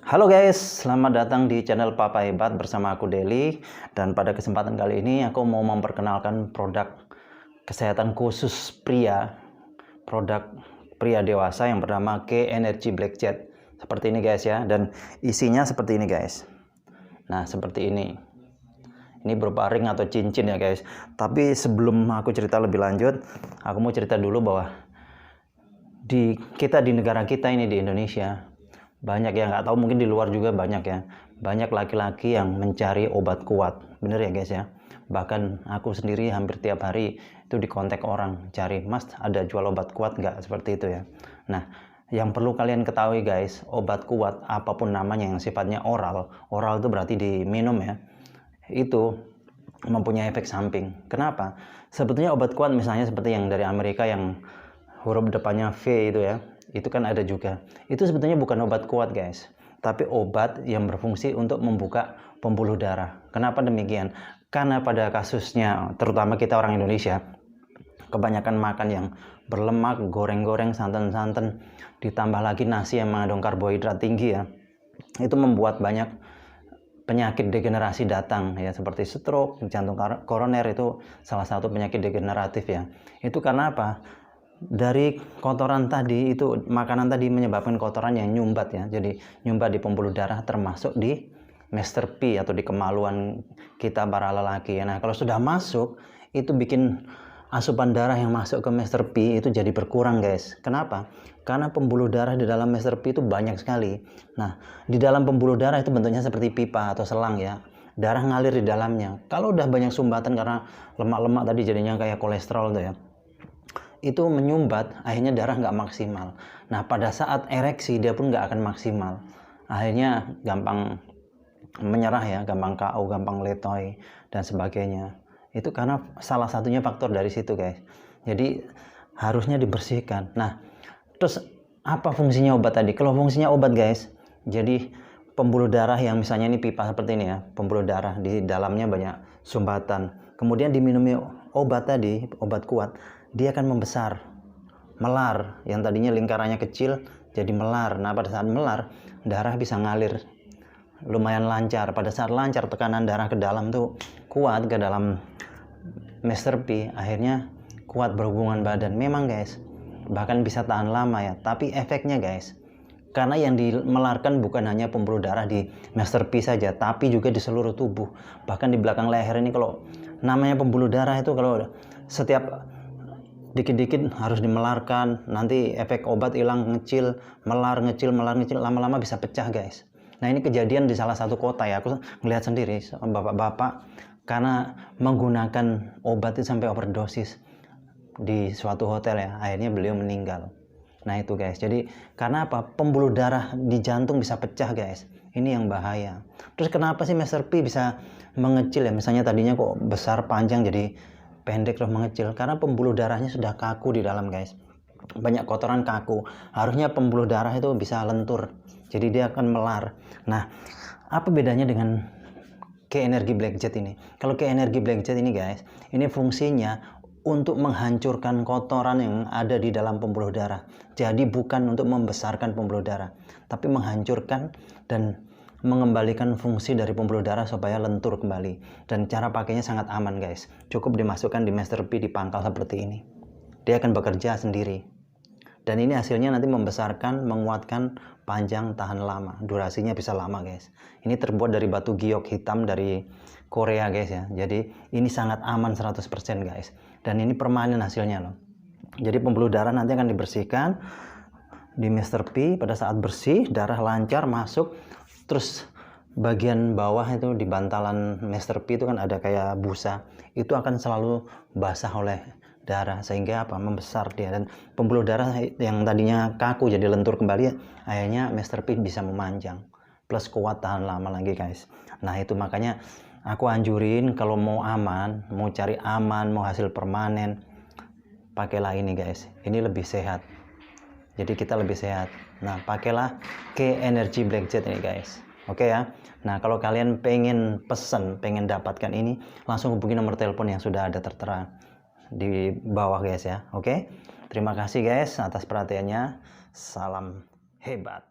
Halo guys, selamat datang di channel Papa Hebat bersama aku Deli. Dan pada kesempatan kali ini aku mau memperkenalkan produk kesehatan khusus pria, produk pria dewasa yang bernama K Energy Black Jet. Seperti ini guys ya, dan isinya seperti ini guys. Nah seperti ini berupa ring atau cincin ya guys. Tapi sebelum aku cerita lebih lanjut, aku mau cerita dulu bahwa di negara kita ini di Indonesia, banyak yang nggak tahu, mungkin di luar juga banyak ya, banyak laki-laki yang mencari obat kuat, bener ya guys ya. Bahkan aku sendiri hampir tiap hari itu dikontak orang cari, mas ada jual obat kuat nggak, seperti itu ya. Nah yang perlu kalian ketahui guys, obat kuat apapun namanya yang sifatnya oral itu berarti diminum ya, itu mempunyai efek samping. Kenapa? Sebetulnya obat kuat misalnya seperti yang dari Amerika yang huruf depannya V itu ya, itu kan ada juga. Itu sebetulnya bukan obat kuat guys, tapi obat yang berfungsi untuk membuka pembuluh darah. Kenapa demikian? Karena pada kasusnya, terutama kita orang Indonesia, kebanyakan makan yang berlemak, goreng-goreng, santan-santan, ditambah lagi nasi yang mengandung karbohidrat tinggi ya, itu membuat banyak penyakit degenerasi datang ya, seperti stroke, jantung koroner, itu salah satu penyakit degeneratif ya. Itu karena apa? Dari kotoran tadi, itu makanan tadi menyebabkan kotoran yang nyumbat ya, jadi nyumbat di pembuluh darah, termasuk di Master P atau di kemaluan kita para lelaki ya. Nah kalau sudah masuk, itu bikin asupan darah yang masuk ke Master P itu jadi berkurang guys. Kenapa? Karena pembuluh darah di dalam Master P itu banyak sekali. Nah di dalam pembuluh darah itu bentuknya seperti pipa atau selang ya, darah ngalir di dalamnya. Kalau udah banyak sumbatan karena lemak-lemak tadi, jadinya kayak kolesterol tuh ya, itu menyumbat, akhirnya darah nggak maksimal. Nah pada saat ereksi dia pun nggak akan maksimal, akhirnya gampang menyerah ya, gampang KO, gampang letoy dan sebagainya. Itu karena salah satunya faktor dari situ guys. Jadi harusnya dibersihkan. Nah terus apa fungsinya obat tadi? Kalau fungsinya obat guys, jadi pembuluh darah yang misalnya ini pipa seperti ini ya, pembuluh darah di dalamnya banyak sumbatan, kemudian diminumi obat tadi, obat kuat, dia akan membesar, melar, yang tadinya lingkarannya kecil jadi melar. Nah pada saat melar, darah bisa ngalir lumayan lancar. Pada saat lancar, tekanan darah ke dalam tuh kuat, ke dalam Master P, akhirnya kuat berhubungan badan. Memang guys, bahkan bisa tahan lama ya, tapi efeknya guys, karena yang dimelarkan bukan hanya pembuluh darah di Master P saja, tapi juga di seluruh tubuh. Bahkan di belakang leher ini, kalau namanya pembuluh darah itu kalau setiap dikit-dikit harus dimelarkan, nanti efek obat hilang, ngecil, melar, ngecil, melar, ngecil, lama-lama bisa pecah guys. Nah ini kejadian di salah satu kota ya, aku ngelihat sendiri, bapak-bapak karena menggunakan obat itu sampai overdosis di suatu hotel ya, akhirnya beliau meninggal. Nah itu guys, jadi karena apa? Pembuluh darah di jantung bisa pecah guys, ini yang bahaya. Terus kenapa sih Master P bisa mengecil ya, misalnya tadinya kok besar panjang jadi pendek terus mengecil? Karena pembuluh darahnya sudah kaku di dalam guys, banyak kotoran kaku, harusnya pembuluh darah itu bisa lentur, jadi dia akan melar. Nah apa bedanya dengan K Energy Black Jet ini? Kalau K Energy Black Jet ini guys, ini fungsinya untuk menghancurkan kotoran yang ada di dalam pembuluh darah. Jadi bukan untuk membesarkan pembuluh darah, tapi menghancurkan dan mengembalikan fungsi dari pembuluh darah supaya lentur kembali. Dan cara pakainya sangat aman guys, cukup dimasukkan di Master P, di pangkal seperti ini, dia akan bekerja sendiri. Dan ini hasilnya nanti membesarkan, menguatkan, panjang, tahan lama, durasinya bisa lama guys. Ini terbuat dari batu giok hitam dari Korea guys ya, jadi ini sangat aman 100% guys. Dan ini permanen hasilnya loh. Jadi pembuluh darah nanti akan dibersihkan di Master P. Pada saat bersih, darah lancar masuk. Terus bagian bawah itu di bantalan Master P itu kan ada kayak busa, itu akan selalu basah oleh darah, sehingga apa? Membesar dia, dan pembuluh darah yang tadinya kaku jadi lentur kembali, akhirnya Master P bisa memanjang, plus kuat, tahan lama lagi guys. Nah itu makanya aku anjurin, kalau mau aman, mau cari aman, mau hasil permanen, pakailah ini guys, ini lebih sehat, jadi kita lebih sehat. Nah pakailah K Energy Black Jet ini guys. Oke ya. Nah kalau kalian pengen pesen, pengen dapatkan ini, langsung hubungi nomor telepon yang sudah ada tertera di bawah guys ya. Oke, terima kasih guys atas perhatiannya. Salam hebat.